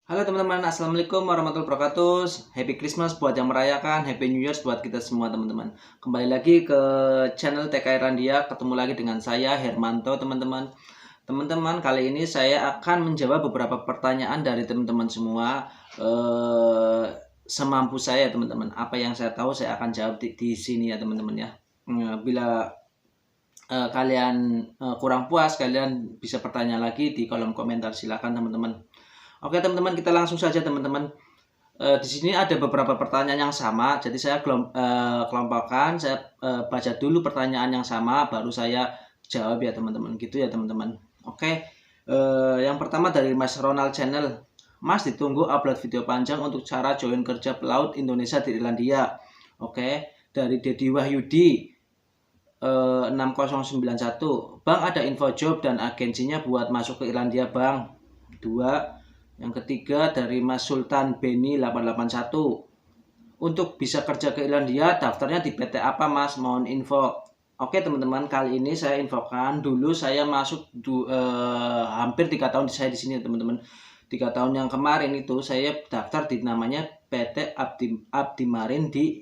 Halo teman-teman, Assalamualaikum warahmatullahi wabarakatuh. Happy Christmas buat yang merayakan, Happy New Year buat kita semua teman-teman. Kembali lagi ke channel TKI Randia, ketemu lagi dengan saya Hermanto teman-teman. Teman-teman, kali ini saya akan menjawab beberapa pertanyaan dari teman-teman semua. Semampu saya teman-teman, apa yang saya tahu saya akan jawab di sini ya teman-teman ya. Bila kalian kurang puas, kalian bisa bertanya lagi di kolom komentar, silakan teman-teman. Oke teman-teman, kita langsung saja teman-teman. Di sini ada beberapa pertanyaan yang sama, jadi saya kelompokkan, saya baca dulu pertanyaan yang sama, baru saya jawab ya teman-teman, gitu ya teman-teman. Oke, yang pertama dari Mas Ronald Channel. Mas, ditunggu upload video panjang untuk cara join kerja pelaut Indonesia di Irlandia. Oke, dari Dedi Wahyudi 6091. Bang, ada info job dan agensinya buat masuk ke Irlandia Bang. 2. Yang ketiga dari Mas Sultan Beni 881. Untuk bisa kerja ke Irlandia, daftarnya di PT apa Mas? Mohon info. Oke teman-teman, kali ini saya infokan dulu saya masuk hampir 3 tahun saya di sini teman-teman. 3 tahun yang kemarin itu saya daftar di namanya PT Abdi Marin di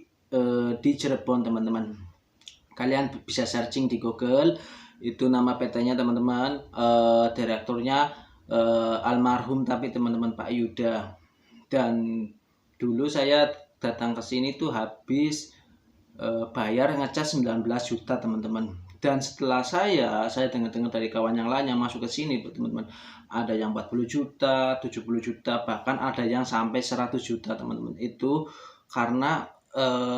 Cirebon teman-teman. Kalian bisa searching di Google, itu nama PT-nya teman-teman. Direkturnya almarhum tapi teman-teman Pak Yuda. Dan dulu saya datang ke sini tuh habis bayar ngecas 19 juta teman-teman. Dan setelah saya dengar-dengar dari kawan yang lain yang masuk ke sini teman-teman, ada yang 40 juta, 70 juta, bahkan ada yang sampai 100 juta teman-teman. Itu karena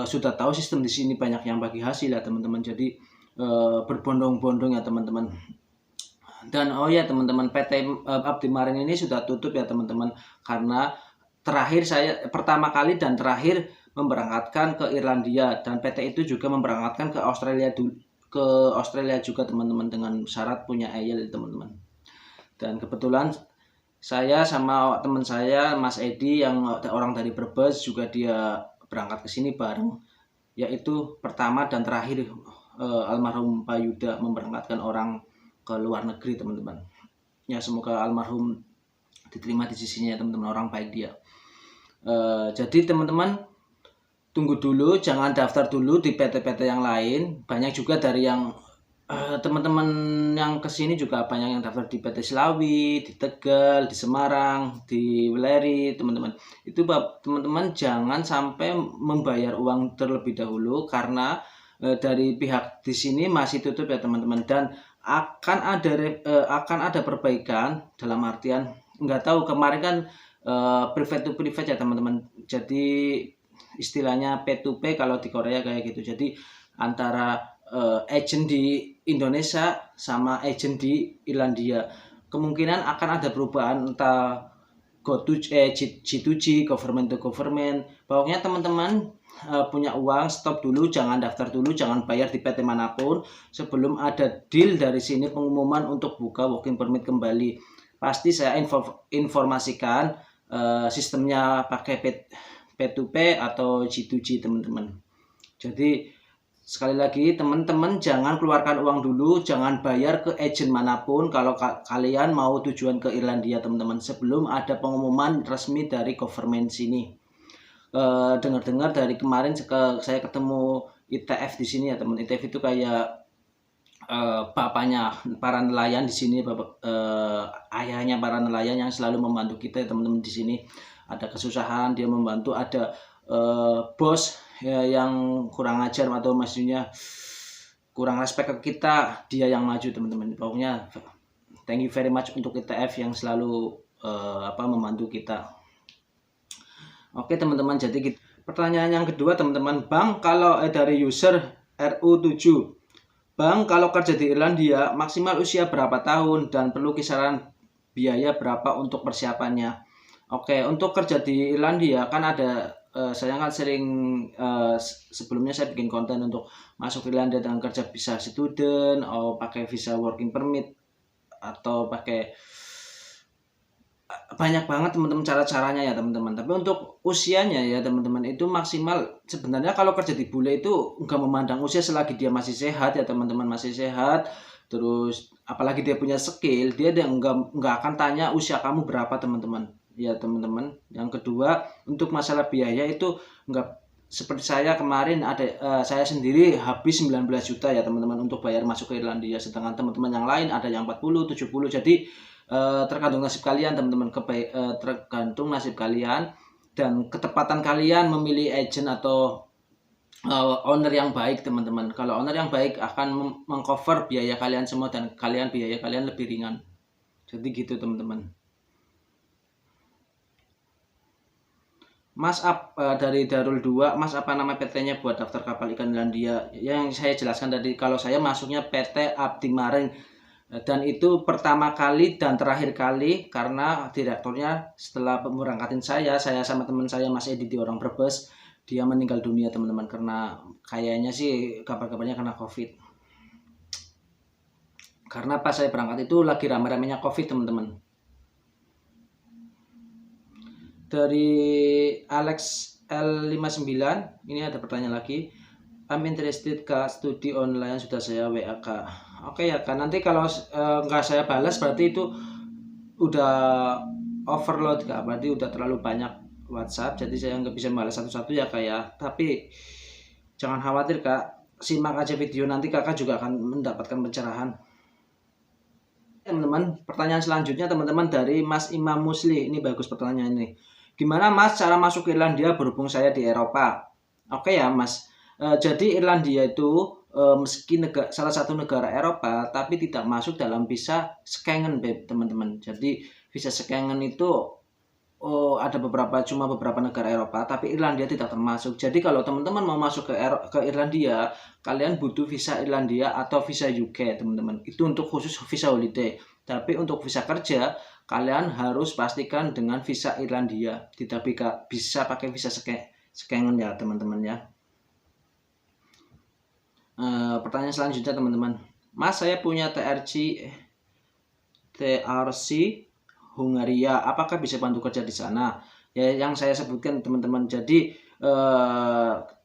sudah tahu sistem di sini banyak yang bagi hasil ya teman-teman. Jadi berbondong-bondong ya teman-teman. Dan oh ya teman-teman, PT Abdi Marin ini sudah tutup ya teman-teman, karena terakhir saya pertama kali dan terakhir memberangkatkan ke Irlandia, dan PT itu juga memberangkatkan ke Australia juga teman-teman, dengan syarat punya IELTS teman-teman. Dan kebetulan saya sama teman saya Mas Edi yang orang dari Brebes juga dia berangkat ke sini bareng, yaitu pertama dan terakhir almarhum Pak Yuda memberangkatkan orang ke luar negeri teman-teman. Ya semoga almarhum diterima di sisinya ya teman-teman, orang baik dia. Jadi teman-teman tunggu dulu, jangan daftar dulu di PT-PT yang lain. Banyak juga dari yang teman-teman yang kesini juga banyak yang daftar di PT Slawi, di Tegal, di Semarang, di Weleri teman-teman. Itu teman-teman jangan sampai membayar uang terlebih dahulu, karena dari pihak di sini masih tutup ya teman-teman. Dan akan ada perbaikan, dalam artian nggak tahu, kemarin kan private to private ya teman-teman. Jadi istilahnya P2P kalau di Korea kayak gitu. Jadi antara agent di Indonesia sama agent di Irlandia, kemungkinan akan ada perubahan, entah G2G, government to government. Pokoknya teman-teman punya uang, stop dulu, jangan daftar dulu, jangan bayar di PT manapun sebelum ada deal dari sini pengumuman untuk buka working permit kembali. Pasti saya informasikan sistemnya pakai P2P atau G2G teman-teman. Jadi sekali lagi teman-teman jangan keluarkan uang dulu, jangan bayar ke agent manapun kalau kalian mau tujuan ke Irlandia teman-teman, sebelum ada pengumuman resmi dari government sini. Dengar-dengar dari kemarin saya ketemu ITF di sini ya teman. ITF itu kayak bapaknya para nelayan di sini, ayahnya para nelayan yang selalu membantu kita ya teman-teman di sini. Ada kesusahan dia membantu, ada bos ya, yang kurang ajar atau maksudnya kurang respect ke kita, dia yang maju teman-teman. Pokoknya thank you very much untuk ITF yang selalu membantu kita. Oke teman-teman, jadi pertanyaan yang kedua teman-teman, Bang, kalau dari user RU7, Bang, kalau kerja di Irlandia maksimal usia berapa tahun dan perlu kisaran biaya berapa untuk persiapannya? Oke, untuk kerja di Irlandia kan ada, saya kan sering sebelumnya saya bikin konten untuk masuk Irlandia dengan kerja visa student, pakai visa working permit, atau pakai banyak banget teman-teman cara-caranya ya teman-teman. Tapi untuk usianya ya teman-teman, itu maksimal sebenarnya kalau kerja di bule itu nggak memandang usia selagi dia masih sehat ya teman-teman, masih sehat. Terus apalagi dia punya skill, dia nggak akan tanya usia kamu berapa teman-teman. ya teman-teman. Yang kedua, untuk masalah biaya itu enggak seperti saya kemarin saya sendiri habis 19 juta ya teman-teman untuk bayar masuk ke Irlandia, sedangkan teman-teman yang lain ada yang 40, 70. Jadi tergantung nasib kalian teman-teman, tergantung nasib kalian dan ketepatan kalian memilih agent atau owner yang baik teman-teman. Kalau owner yang baik akan mengcover biaya kalian semua dan biaya kalian lebih ringan. Jadi gitu teman-teman. Mas dari Darul 2, Mas apa nama PT-nya buat daftar kapal ikan Irlandia? Yang saya jelaskan tadi, kalau saya masuknya PT Abdi Marine, dan itu pertama kali dan terakhir kali karena direkturnya setelah memberangkatin saya sama teman saya Mas Edi di orang Brebes, dia meninggal dunia teman-teman, karena kayaknya sih kabar-kabarnya kena COVID. Karena pas saya berangkat itu lagi rame-ramenya COVID teman-teman. Dari Alex L59 ini ada pertanyaan lagi. I'm interested Kak, studi online sudah saya WA Kak. Oke ya Kak, nanti kalau nggak saya balas berarti itu udah overload Kak, berarti udah terlalu banyak WhatsApp, jadi saya nggak bisa balas satu-satu ya Kak ya. Tapi jangan khawatir Kak, simak aja video, nanti Kakak juga akan mendapatkan pencerahan. Teman-teman, pertanyaan selanjutnya teman-teman dari Mas Imam Musli. Ini bagus pertanyaan ini. Gimana Mas cara masuk ke Irlandia berhubung saya di Eropa? Oke ya Mas. Jadi Irlandia itu meski salah satu negara Eropa, tapi tidak masuk dalam visa Schengen teman-teman. Jadi visa Schengen itu ada cuma beberapa negara Eropa, tapi Irlandia tidak termasuk. Jadi kalau teman-teman mau masuk ke Irlandia, kalian butuh visa Irlandia atau visa UK teman-teman. Itu untuk khusus visa holiday. Tapi untuk visa kerja, kalian harus pastikan dengan visa Irlandia. Tidak bisa pakai visa Schengen ya teman-teman ya. Pertanyaan selanjutnya teman-teman. Mas, saya punya TRC Hungaria, apakah bisa bantu kerja di sana? Ya, yang saya sebutkan teman-teman. Jadi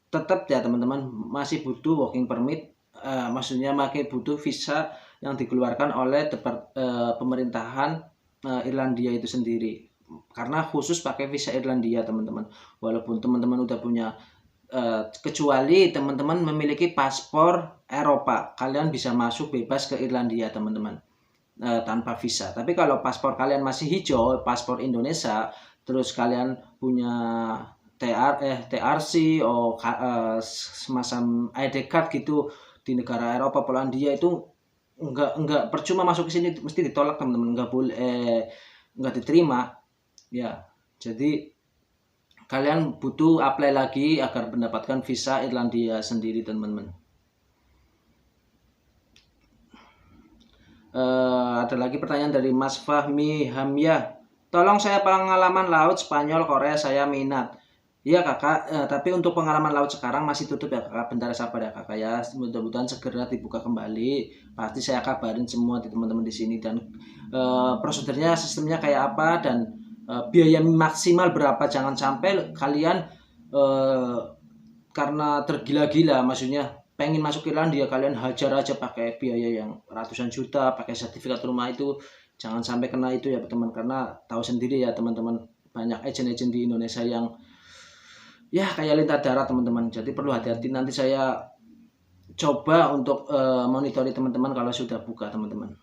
tetap ya teman-teman masih butuh working permit, maksudnya butuh visa yang dikeluarkan oleh pemerintahan Irlandia itu sendiri. Karena khusus pakai visa Irlandia teman-teman. Walaupun teman-teman udah punya kecuali teman-teman memiliki paspor Eropa, kalian bisa masuk bebas ke Irlandia teman-teman. Tanpa visa. Tapi kalau paspor kalian masih hijau, paspor Indonesia, terus kalian punya TRC semacam ID card gitu di negara Eropa, Polandia, itu enggak percuma masuk ke sini, mesti ditolak teman-teman, enggak diterima ya. Jadi kalian butuh apply lagi agar mendapatkan visa Irlandia sendiri teman-teman. Ada lagi pertanyaan dari Mas Fahmi Hamyah. Tolong saya pengalaman laut Spanyol Korea, saya minat. Iya kakak, tapi untuk pengalaman laut sekarang masih tutup ya kakak. Bentar sabar ya kakak ya. Mudah-mudahan segera dibuka kembali. Pasti saya kabarin semua di teman-teman di sini, dan prosedurnya, sistemnya kayak apa, dan biaya maksimal berapa. Jangan sampai kalian karena tergila-gila, maksudnya pengen masuk Irlandia, kalian hajar aja pakai biaya yang ratusan juta, pakai sertifikat rumah, itu jangan sampai kena itu ya teman, karena tahu sendiri ya teman-teman, banyak agen-agen di Indonesia yang ya kayak lintah darat teman-teman. Jadi perlu hati-hati. Nanti saya coba untuk monitori teman-teman kalau sudah buka teman-teman.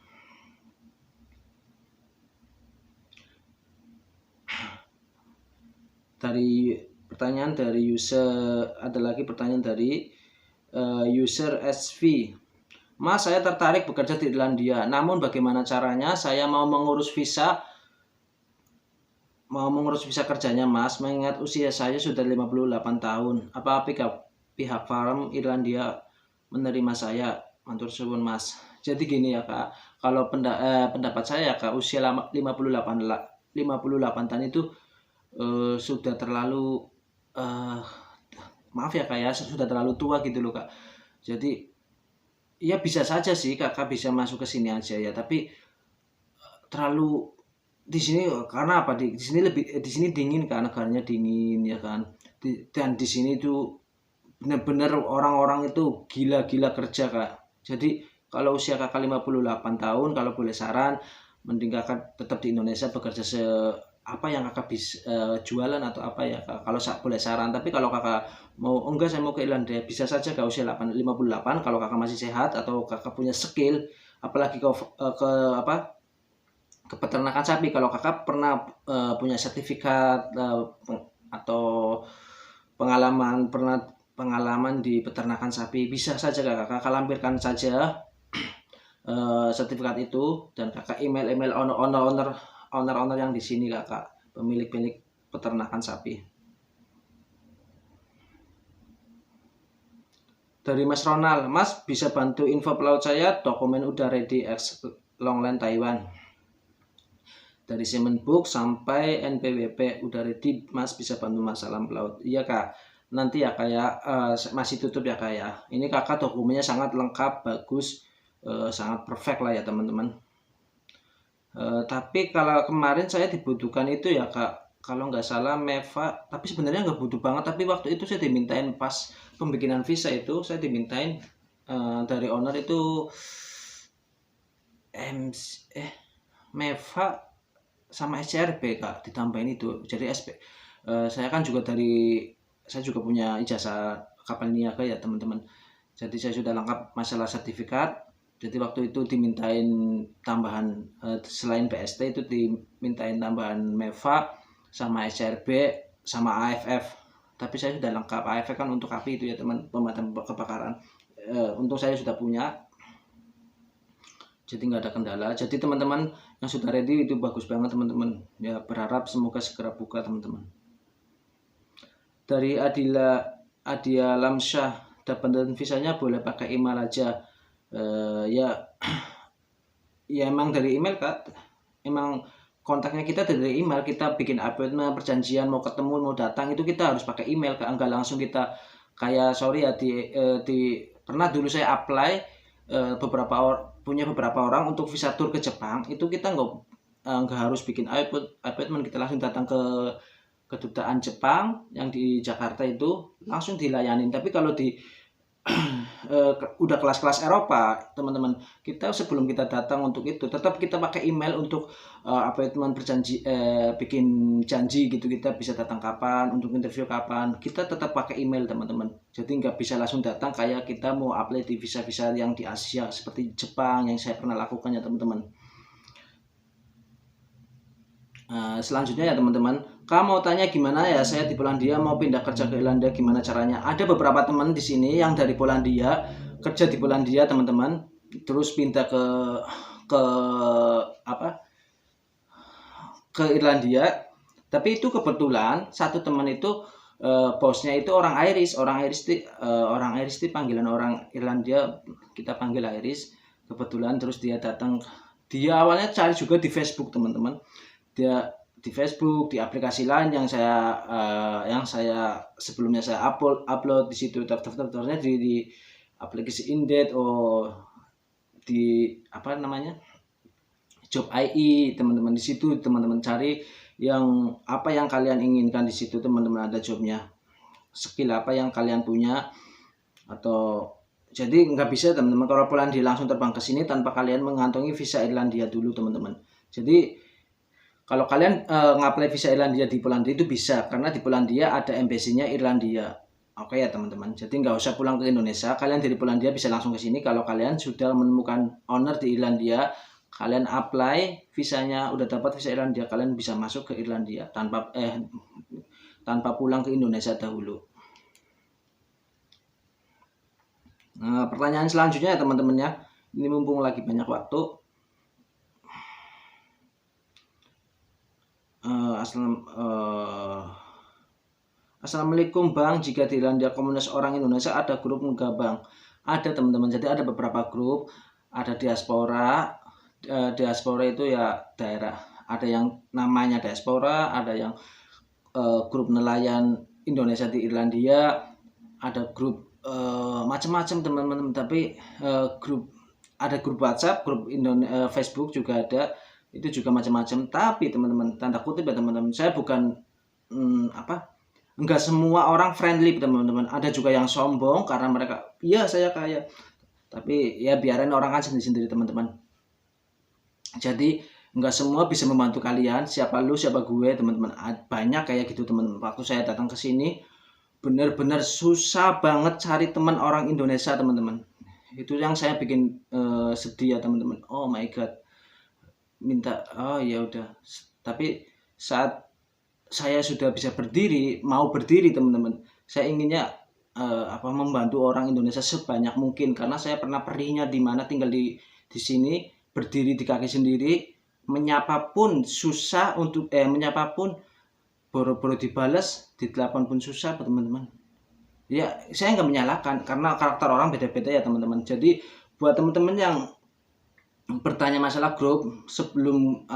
Dari pertanyaan dari user, ada lagi pertanyaan dari user SV. Mas, saya tertarik bekerja di Irlandia, namun bagaimana caranya? Saya mau mengurus visa kerjanya Mas, mengingat usia saya sudah 58 tahun. Apa pihak farm Irlandia menerima saya? Matur suwun Mas. Jadi gini ya Kak, kalau pendapat saya Kak, usia 58 tahun itu sudah terlalu maaf ya Kak ya, sudah terlalu tua gitu loh Kak. Jadi ya bisa saja sih Kakak bisa masuk ke sini aja ya, tapi terlalu di sini karena apa, di sini dingin kan, negaranya dingin ya kan, dan di sini tuh benar-benar orang-orang itu gila-gila kerja Kak. Jadi kalau usia Kakak 58 tahun, kalau boleh saran, mending kakak tetap di Indonesia bekerja apa yang kakak bisa jualan atau apa ya kak. Kalau boleh saran, tapi kalau kakak mau enggak saya mau ke Irlandia, bisa saja ke usia 58 kalau kakak masih sehat atau kakak punya skill, apalagi ke apa, ke peternakan sapi. Kalau kakak pernah punya sertifikat atau pengalaman di peternakan sapi, bisa saja kakak lampirkan saja sertifikat itu, dan kakak email owner yang di sini kakak, pemilik peternakan sapi. Dari Mas Ronald, Mas bisa bantu info pelaut saya, dokumen udah ready ex Longland Taiwan. Dari Semenbook sampai NPWP udah ready, Mas bisa bantu masalah pelaut. Iya kak, nanti ya kayak masih tutup ya kak ya. Ini kakak dokumennya sangat lengkap, bagus, sangat perfect lah ya teman-teman. Tapi kalau kemarin saya dibutuhkan itu ya kak, kalau nggak salah MEVA, tapi sebenarnya nggak butuh banget, tapi waktu itu saya dimintain pas pembikinan visa itu, saya dimintain dari owner itu MEVA sama SCRB kak, ditambahin itu. Jadi saya kan juga saya juga punya ijazah kapal niaga ya teman-teman, jadi saya sudah lengkap masalah sertifikat. Jadi waktu itu dimintain tambahan selain BST itu dimintain tambahan MEVA sama SCRB sama AFF. Tapi saya sudah lengkap. AFF kan untuk api itu ya teman, pemadam kebakaran. Untuk saya sudah punya, jadi nggak ada kendala. Jadi teman-teman yang sudah ready itu bagus banget teman-teman. Ya berharap semoga segera buka teman-teman. Dari Adia Lamsyah, dapat visanya boleh pakai email aja. Ya emang dari email kak, emang kontaknya kita dari email. Kita bikin appointment, perjanjian mau ketemu mau datang itu kita harus pakai email kak, enggak langsung kita kayak sorry ya pernah dulu saya apply punya beberapa orang untuk visa tour ke Jepang, itu kita nggak harus bikin appointment, kita langsung datang ke kedutaan Jepang yang di Jakarta itu langsung dilayanin. Tapi kalau di udah kelas-kelas Eropa teman-teman, kita sebelum kita datang untuk itu tetap kita pakai email untuk appointment, bikin janji gitu, kita bisa datang kapan, untuk interview kapan, kita tetap pakai email teman-teman. Jadi nggak bisa langsung datang kayak kita mau apply di visa-visa yang di Asia seperti Jepang yang saya pernah lakukan ya teman-teman. Selanjutnya ya teman-teman, kamu mau tanya gimana ya saya di Polandia mau pindah kerja ke Irlandia, gimana caranya? Ada beberapa teman di sini yang dari Polandia kerja di Polandia teman-teman, terus pindah ke Irlandia. Tapi itu kebetulan satu teman itu bosnya itu orang Irish itu panggilan orang Irlandia, kita panggil Irish. Kebetulan terus dia datang, dia awalnya cari juga di Facebook teman-teman. Dia di Facebook, di aplikasi lain yang saya sebelumnya saya upload di situ daftarnya di aplikasi Indeed di Job.ie teman-teman. Di situ teman-teman cari yang apa yang kalian inginkan, di situ teman-teman ada jobnya, skill apa yang kalian punya. Atau jadi nggak bisa teman-teman kalau Polandia langsung terbang ke sini tanpa kalian mengantongi visa Irlandia dulu teman-teman. Jadi kalau kalian ngapply visa Irlandia di Polandia itu bisa, karena di Polandia ada embassy-nya Irlandia. Oke ya teman-teman, jadi nggak usah pulang ke Indonesia, kalian dari Polandia bisa langsung ke sini. Kalau kalian sudah menemukan owner di Irlandia, kalian apply visanya, udah dapat visa Irlandia, kalian bisa masuk ke Irlandia tanpa pulang ke Indonesia dahulu. Nah, pertanyaan selanjutnya ya teman-teman ya, ini mumpung lagi banyak waktu. Assalamualaikum Bang, jika di Irlandia komunitas orang Indonesia ada grup enggak Bang? Ada teman-teman, jadi ada beberapa grup, ada diaspora itu ya daerah, ada yang namanya diaspora, ada yang grup nelayan Indonesia di Irlandia, ada grup macam-macam teman-teman. Tapi ada grup WhatsApp, grup Facebook juga ada, itu juga macam-macam. Tapi teman-teman, tanda kutip ya teman-teman, saya bukan enggak semua orang friendly teman-teman. Ada juga yang sombong karena mereka iya saya kaya, tapi ya biarin orang kan sendiri-sendiri teman-teman. Jadi nggak semua bisa membantu kalian, siapa lu siapa gue teman-teman. Banyak kayak gitu teman-teman. Waktu saya datang ke sini benar-benar susah banget cari teman orang Indonesia teman-teman. Itu yang saya bikin sedih ya teman-teman. Oh my god, minta oh ya udah. Tapi saat saya sudah bisa berdiri, mau berdiri teman-teman, saya inginnya membantu orang Indonesia sebanyak mungkin, karena saya pernah perihnya di mana tinggal di sini, berdiri di kaki sendiri, menyapa pun susah untuk menyapa pun boro-boro dibalas, ditelepon pun susah teman-teman. Ya saya nggak menyalahkan karena karakter orang beda-beda ya teman-teman. Jadi buat teman-teman yang bertanya masalah grup, sebelum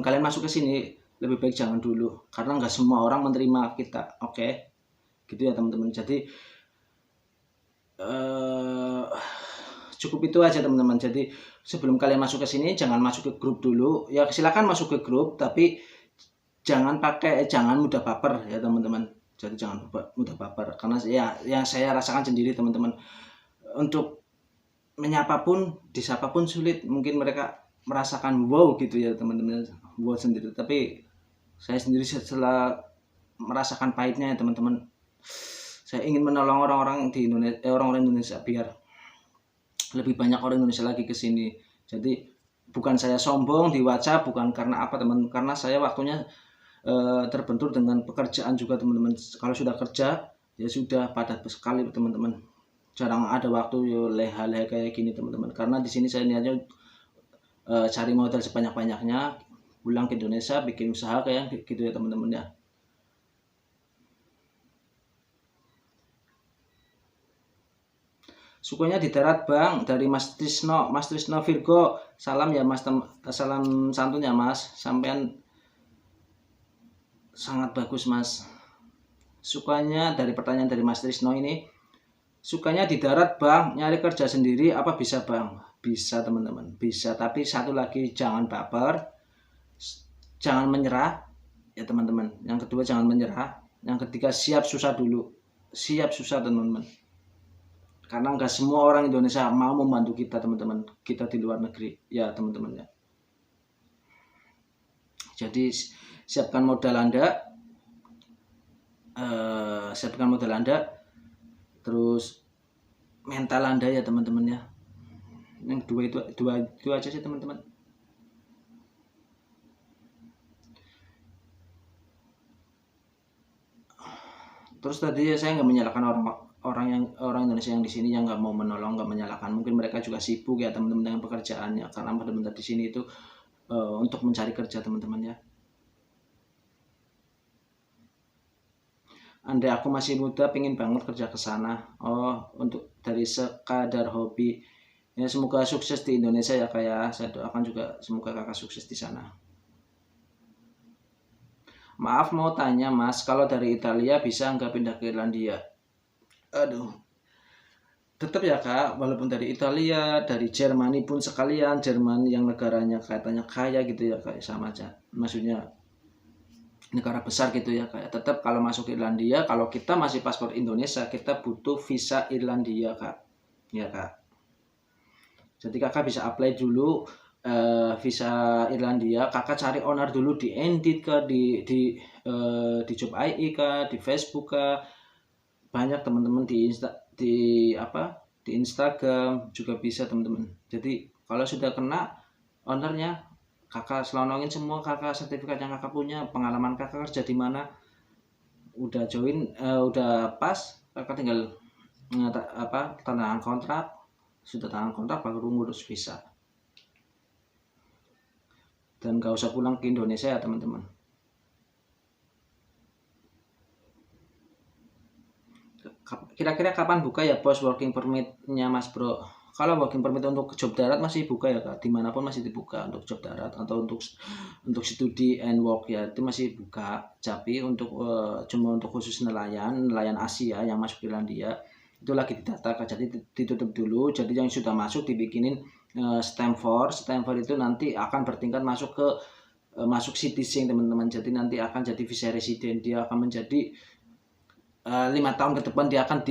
kalian masuk ke sini, lebih baik jangan dulu, karena nggak semua orang menerima kita. Oke, gitu ya teman-teman. Jadi cukup itu aja teman-teman. Jadi sebelum kalian masuk ke sini, jangan masuk ke grup dulu. Ya silakan masuk ke grup, tapi jangan mudah baper ya teman-teman. Jadi jangan mudah baper, karena ya yang saya rasakan sendiri teman-teman. Untuk menyapa pun, disapa pun sulit. Mungkin mereka merasakan wow gitu ya teman-teman, wow sendiri. Tapi saya sendiri setelah merasakan pahitnya ya teman-teman, saya ingin menolong orang-orang di Indonesia, orang-orang Indonesia biar lebih banyak orang Indonesia lagi ke sini. Jadi bukan saya sombong di WhatsApp, bukan karena apa teman, karena saya waktunya terbentur dengan pekerjaan juga teman-teman. Kalau sudah kerja ya sudah padat sekali teman-teman, jarang ada waktu leha-leha kayak gini teman-teman. Karena di sini saya niatnya cari modal sebanyak-banyaknya, pulang ke Indonesia bikin usaha kayak gitu ya teman-teman ya. Sukanya di darat bang, dari Mas Trisno Virgo. Salam ya Mas, salam santun ya Mas, sampean sangat bagus Mas. Sukanya, dari pertanyaan dari Mas Trisno ini, sukanya di darat bang, nyari kerja sendiri apa bisa bang? Bisa teman-teman, bisa. Tapi satu lagi, jangan baper, jangan menyerah ya teman-teman. Yang kedua jangan menyerah, yang ketiga siap susah dulu, siap susah teman-teman. Karena nggak semua orang Indonesia mau membantu kita teman-teman, kita di luar negeri ya teman-teman ya. Jadi siapkan modal Anda, terus mental Anda ya teman-teman ya. Yang dua aja sih teman-teman. Terus tadi saya nggak menyalahkan orang Indonesia yang di sini yang nggak mau menolong, nggak menyalahkan. Mungkin mereka juga sibuk ya teman-teman dengan pekerjaannya, karena benar-benar di sini itu untuk mencari kerja teman-teman ya. Andai aku masih muda, pingin banget kerja ke sana. Oh, untuk dari sekadar hobi. Ya semoga sukses di Indonesia ya kak ya. Saya doakan juga semoga kakak sukses di sana. Maaf mau tanya mas, kalau dari Italia bisa nggak pindah ke Irlandia? Aduh, tetap ya kak, walaupun dari Italia, dari Jermani pun sekalian, Jerman yang negaranya katanya kaya gitu ya kak, sama aja. Maksudnya negara besar gitu ya kak. Tetap kalau masuk Irlandia, kalau kita masih paspor Indonesia, kita butuh visa Irlandia kak. Ya kak. Jadi kakak bisa apply dulu visa Irlandia, kakak cari owner dulu di Indeed kah, di Job.ie kah, di Facebook kah. Banyak teman-teman di Instagram juga bisa teman-teman. Jadi kalau sudah kena ownernya, kakak selonongin semua kakak sertifikat yang kakak punya, pengalaman kakak kerja di mana, udah join, udah pas, kakak tinggal tanda tangan kontrak. Sudah tangan kontrak baru ngurus visa. Dan gak usah pulang ke Indonesia ya teman-teman. Kira-kira kapan buka ya bos working permit-nya mas bro? Kalau working permit untuk job darat masih buka ya kak, dimanapun masih dibuka untuk job darat atau untuk studi and work ya, itu masih buka. Tapi untuk cuma untuk khusus nelayan Asia yang masuk Irlandia itu lagi didata, jadi ditutup dulu. Jadi yang sudah masuk dibikinin stamp for itu nanti akan bertingkat masuk citizen teman-teman. Jadi nanti akan jadi visa resident, dia akan menjadi 5 tahun ke depan dia akan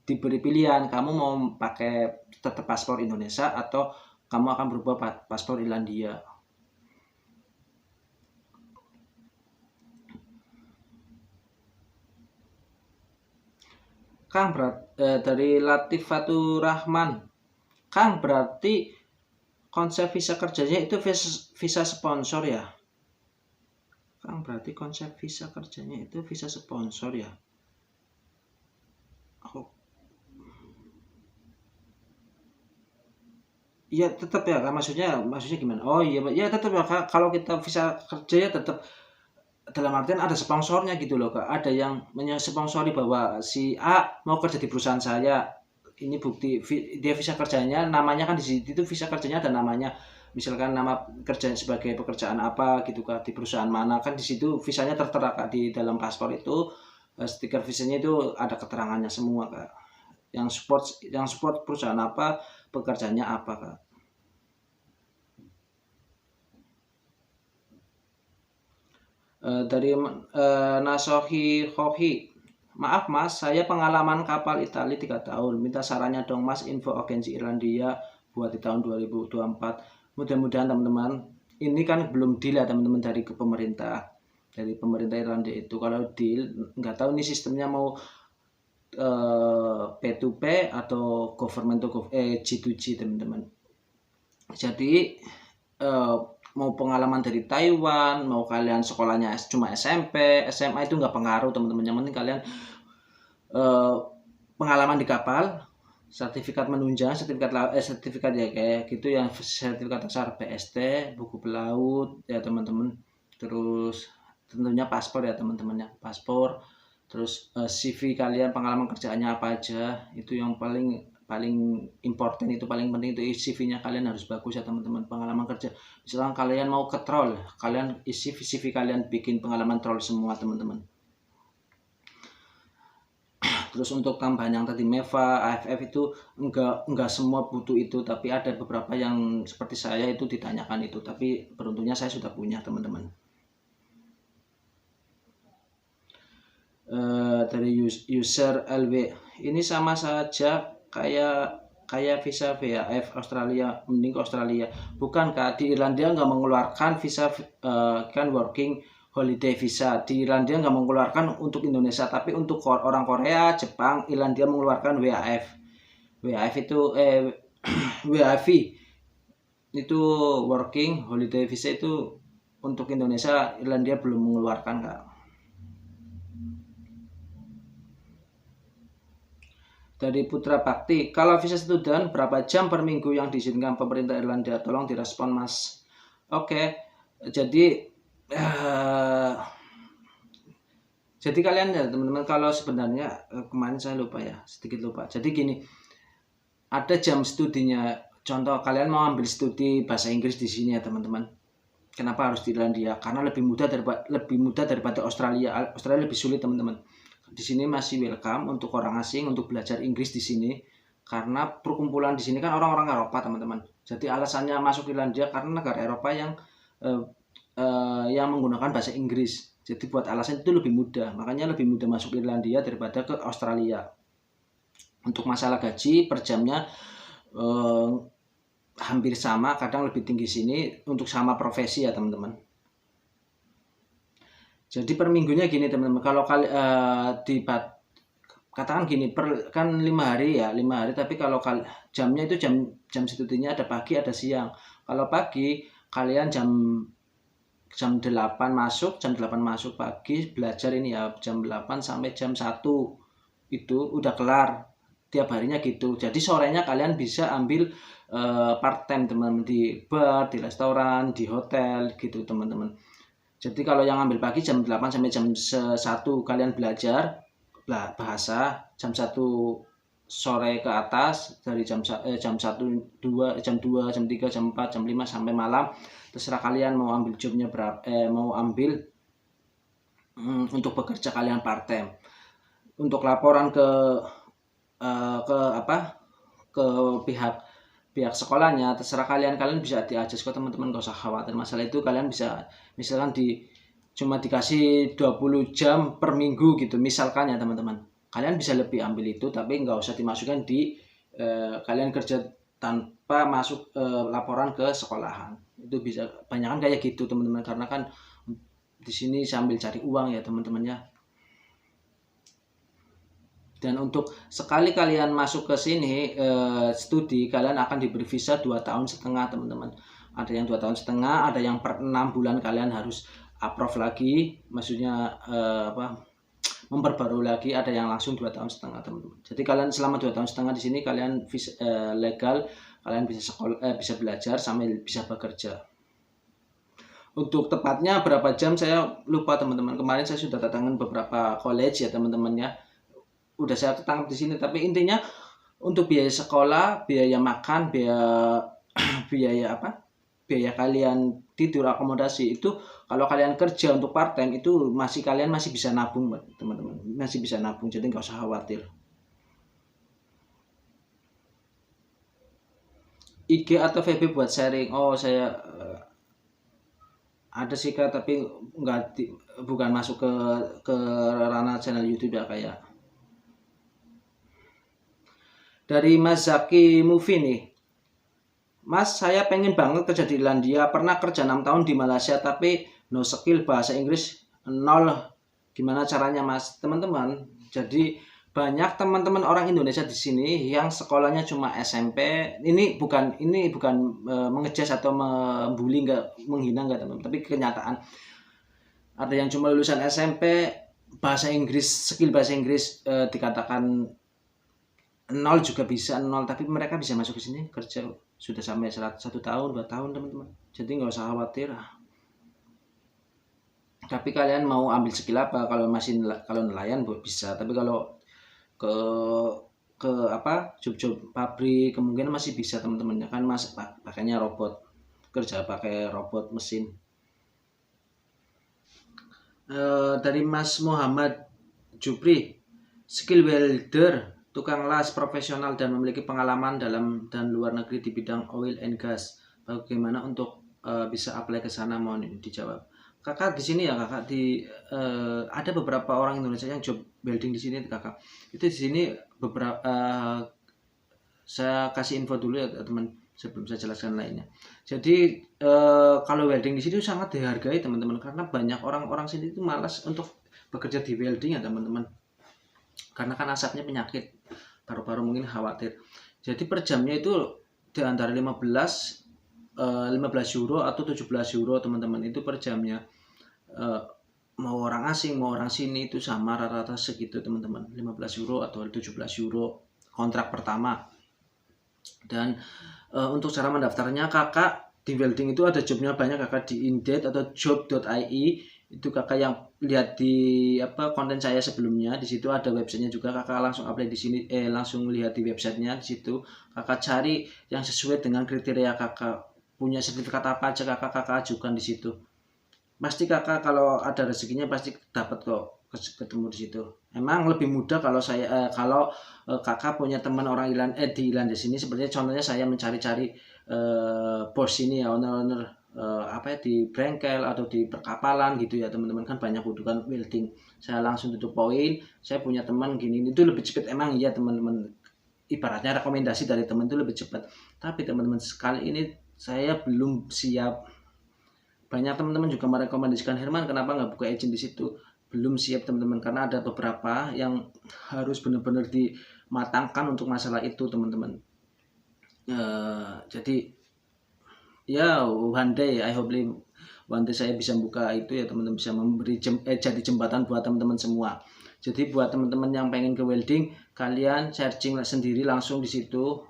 diberi pilihan, kamu mau pakai tetap paspor Indonesia atau kamu akan berubah paspor Irlandia. Kang dari Latifatur Rahman. Kang, berarti konsep visa kerjanya itu visa sponsor ya? Kang, berarti konsep visa kerjanya itu visa sponsor ya? Oh. Iya tetap ya, maksudnya gimana? Oh iya, ya tetap ya, kalau kita visa kerja ya tetap dalam artian ada sponsornya gitu loh Kak. Ada yang mensponsori bahwa si A mau kerja di perusahaan saya. Ini bukti dia visa kerjanya, namanya kan di situ itu visa kerjanya ada namanya. Misalkan nama kerja sebagai pekerjaan apa gitu Kak, di perusahaan mana, kan di situ visanya tertera Kak, di dalam paspor itu stiker visanya itu ada keterangannya semua Kak. Yang support perusahaan apa, pekerjaannya apa Kak. Dari Nasohi Hohi. Maaf mas, saya pengalaman kapal Italia 3 tahun. Minta sarannya dong mas, info agensi Irlandia buat di tahun 2024. Mudah-mudahan teman-teman, ini kan belum deal ya teman-teman dari pemerintah. Dari pemerintah Irlandia itu. Kalau deal, nggak tahu ini sistemnya mau P2P atau government to G2G teman-teman. Jadi mau pengalaman dari Taiwan, mau kalian sekolahnya cuma SMP, SMA itu nggak pengaruh teman-teman. Yang penting kalian pengalaman di kapal, sertifikat menunjang, sertifikat ya kayak gitu, yang sertifikat dasar PST, buku pelaut ya teman-teman. Terus tentunya paspor ya teman-teman ya, paspor. Terus CV kalian, pengalaman kerjaannya apa aja, itu yang paling important, itu paling penting, itu CV-nya kalian harus bagus ya teman-teman. Pengalaman kerja, misalkan kalian mau ke troll, kalian isi CV kalian bikin pengalaman troll semua teman-teman. Terus untuk tambahan yang tadi MEVA, AFF itu enggak semua butuh itu, tapi ada beberapa yang seperti saya itu ditanyakan itu, tapi beruntungnya saya sudah punya teman-teman. Dari user LW, ini sama saja kayak visa VAF Australia, mending ke Australia. Bukan Kak, di Irlandia nggak mengeluarkan visa kan working holiday visa. Di Irlandia nggak mengeluarkan untuk Indonesia, tapi untuk orang Korea, Jepang, Irlandia mengeluarkan WAF. WAF itu WAV itu working holiday visa, itu untuk Indonesia, Irlandia belum mengeluarkan Kak. Dari Putra Bakti, kalau visa student berapa jam per minggu yang diizinkan pemerintah Irlandia? Tolong direspon mas. Oke, jadi kalian ya teman-teman, kalau sebenarnya kemarin saya lupa ya, sedikit lupa. Jadi gini, ada jam studinya. Contoh kalian mau ambil studi bahasa Inggris di sini ya teman-teman. Kenapa harus di Irlandia? Karena lebih mudah daripada Australia. Australia lebih sulit teman-teman. Di sini masih welcome untuk orang asing untuk belajar Inggris di sini, karena perkumpulan di sini kan orang-orang Eropa teman-teman. Jadi alasannya masuk Irlandia karena negara Eropa yang menggunakan bahasa Inggris. Jadi buat alasan itu lebih mudah, makanya lebih mudah masuk Irlandia daripada ke Australia. Untuk masalah gaji per jamnya hampir sama, kadang lebih tinggi sini untuk sama profesi ya teman-teman. Jadi per minggunya gini teman-teman, kalau katakan gini, kan 5 hari ya, 5 hari, tapi kalau jamnya itu jam studinya ada pagi ada siang. Kalau pagi kalian jam 8 masuk, pagi belajar ini ya, jam 8 sampai jam 1 itu udah kelar tiap harinya gitu. Jadi sorenya kalian bisa ambil part time teman-teman, di bar, di restoran, di hotel gitu teman-teman. Jadi kalau yang ambil pagi jam 8 sampai jam 1 kalian belajar bahasa, jam 1 sore ke atas, dari jam 1, jam 2, jam 3, jam 4, jam 5 sampai malam. Terserah kalian mau ambil jobnya berapa, mau ambil untuk bekerja kalian part time. Untuk laporan ke pihak sekolahnya, terserah kalian bisa diadjust kok teman-teman, gak usah khawatir masalah itu. Kalian bisa misalkan cuma dikasih 20 jam per minggu gitu misalkan ya teman-teman, kalian bisa lebih ambil itu, tapi nggak usah dimasukkan di kalian kerja tanpa masuk laporan ke sekolahan. Itu bisa banyak kan kayak gitu teman-teman, karena kan di sini sambil cari uang ya teman-temannya. Dan untuk sekali kalian masuk ke sini studi, kalian akan diberi visa 2,5 tahun teman-teman. Ada yang 2,5 tahun, ada yang per 6 bulan kalian harus approve lagi, maksudnya memperbarui lagi, ada yang langsung 2,5 tahun teman-teman. Jadi kalian selama 2,5 tahun di sini kalian legal, kalian bisa sekolah, bisa belajar sambil bisa bekerja. Untuk tepatnya berapa jam saya lupa teman-teman. Kemarin saya sudah datangin beberapa college ya teman-teman ya. Udah saya tangkap di sini, tapi intinya untuk biaya sekolah, biaya makan, biaya kalian tidur, akomodasi itu kalau kalian kerja untuk part time itu kalian masih bisa nabung teman-teman, masih bisa nabung, jadi nggak usah khawatir. IG atau VB buat sharing, saya ada sih Kak, tapi bukan masuk ke ranah channel YouTube ya kayak. Dari Mas Zaki Movie nih, Mas, saya pengen banget kerja di Irlandia, pernah kerja 6 tahun di Malaysia tapi no skill, bahasa Inggris 0. Gimana caranya Mas? Teman-teman, jadi banyak teman-teman orang Indonesia di sini yang sekolahnya cuma SMP. Ini bukan mengejas atau membuli, menghina teman-teman, tapi kenyataan. Ada yang cuma lulusan SMP, skill bahasa Inggris dikatakan 0 juga bisa 0, tapi mereka bisa masuk ke sini kerja sudah sampai 1 tahun 2 tahun teman-teman, jadi nggak usah khawatir. Tapi kalian mau ambil skill apa? Kalau nelayan bisa, tapi kalau ke job pabrik kemungkinan masih bisa teman-teman, kan Mas pakainya robot, kerja pakai robot mesin. Dari Mas Muhammad Jupri, skill welder, tukang las profesional dan memiliki pengalaman dalam dan luar negeri di bidang oil and gas. Bagaimana untuk bisa apply ke sana? Mohon dijawab. Kakak di sini ya Kakak, ada beberapa orang Indonesia yang job welding di sini Kakak. Itu di sini beberapa saya kasih info dulu ya teman sebelum saya jelaskan lainnya. Jadi kalau welding di sini sangat dihargai teman-teman, karena banyak orang-orang sini itu malas untuk bekerja di welding ya teman-teman. Karena kan asapnya penyakit, paru-paru mungkin khawatir. Jadi per jamnya itu di antara 15 euro atau 17 euro teman-teman, itu per jamnya. Mau orang asing mau orang sini itu sama rata-rata segitu teman-teman, 15 euro atau 17 euro kontrak pertama. Dan untuk cara mendaftarnya Kakak di welding itu ada jobnya banyak Kakak, di Indeed atau job.ie. Itu Kakak yang lihat di konten saya sebelumnya, di situ ada websitenya juga, Kakak langsung apply di sini, langsung lihat di websitenya. Di situ Kakak cari yang sesuai dengan kriteria Kakak, punya sertifikat apa aja Kakak ajukan di situ. Pasti Kakak kalau ada rezekinya pasti dapat kok ketemu di situ. Emang lebih mudah kalau Kakak punya teman orang di Irlandia sini, sepertinya contohnya saya mencari-cari bos ini ya, owner di bengkel atau di perkapalan gitu ya teman-teman, kan banyak butuhkan welding. Saya langsung tutup poin, saya punya teman gini, itu lebih cepat. Emang iya teman-teman, ibaratnya rekomendasi dari teman itu lebih cepat. Tapi teman-teman, sekali ini saya belum siap. Banyak teman-teman juga merekomendasikan, Herman kenapa nggak buka agent di situ? Belum siap teman-teman, karena ada beberapa yang harus benar-benar dimatangkan untuk masalah itu teman-teman. Jadi ya one day saya bisa buka itu ya teman-teman, bisa memberi jadi jembatan buat teman-teman semua. Jadi buat teman-teman yang pengen ke welding, kalian searching sendiri langsung di situ.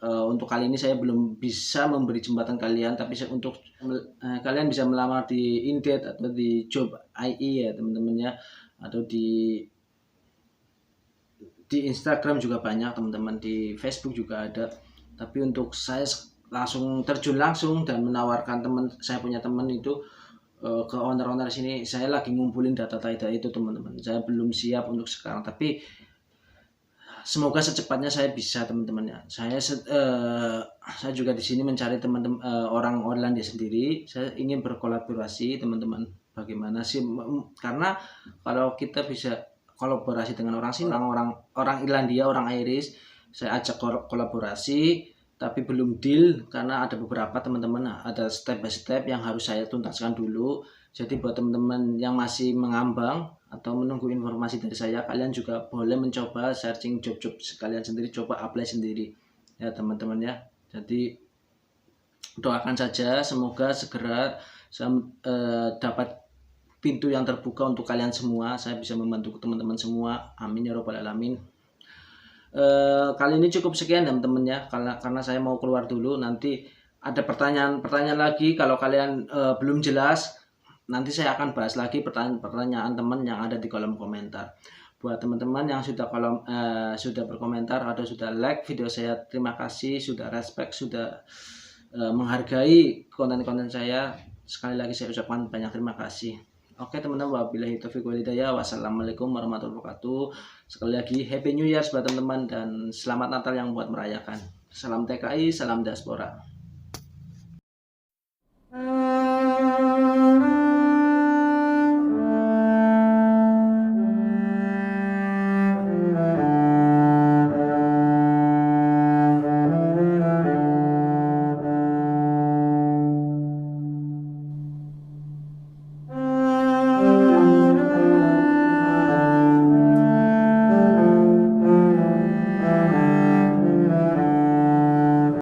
Untuk kali ini saya belum bisa memberi jembatan kalian, tapi untuk kalian bisa melamar di Indeed atau di job.ie ya teman-teman ya, atau di Instagram juga banyak teman-teman, di Facebook juga ada. Tapi untuk saya langsung terjun langsung dan menawarkan saya punya teman itu ke owner-owner sini, saya lagi ngumpulin data-data itu teman-teman. Saya belum siap untuk sekarang, tapi semoga secepatnya saya bisa teman-teman ya. Saya juga di sini mencari teman-teman orang Irlandia sendiri. Saya ingin berkolaborasi teman-teman. Bagaimana sih? Karena kalau kita bisa kolaborasi dengan orang sini, orang Irlandia, orang Irish, saya ajak kolaborasi. tapi belum deal karena ada beberapa teman-teman, ada step by step yang harus saya tuntaskan dulu. Jadi buat teman-teman yang masih mengambang atau menunggu informasi dari saya, kalian juga boleh mencoba searching job-job sekalian sendiri, coba apply sendiri ya teman-teman ya. Jadi doakan saja semoga segera dapat pintu yang terbuka untuk kalian semua, saya bisa membantu teman-teman semua, amin ya robbal alamin. Kali ini cukup sekian teman-teman ya, karena saya mau keluar dulu. Nanti ada pertanyaan lagi, kalau kalian belum jelas, nanti saya akan bahas lagi pertanyaan teman yang ada di kolom komentar. Buat teman-teman yang sudah berkomentar atau sudah like video saya, terima kasih, sudah respect, sudah menghargai konten-konten saya. Sekali lagi saya ucapkan banyak terima kasih. Oke teman-teman, wabillahi taufiq wal hidayah. Wassalamualaikum warahmatullahi wabarakatuh. Sekali lagi Happy New Year buat teman-teman dan selamat Natal yang buat merayakan. Salam TKI, salam diaspora.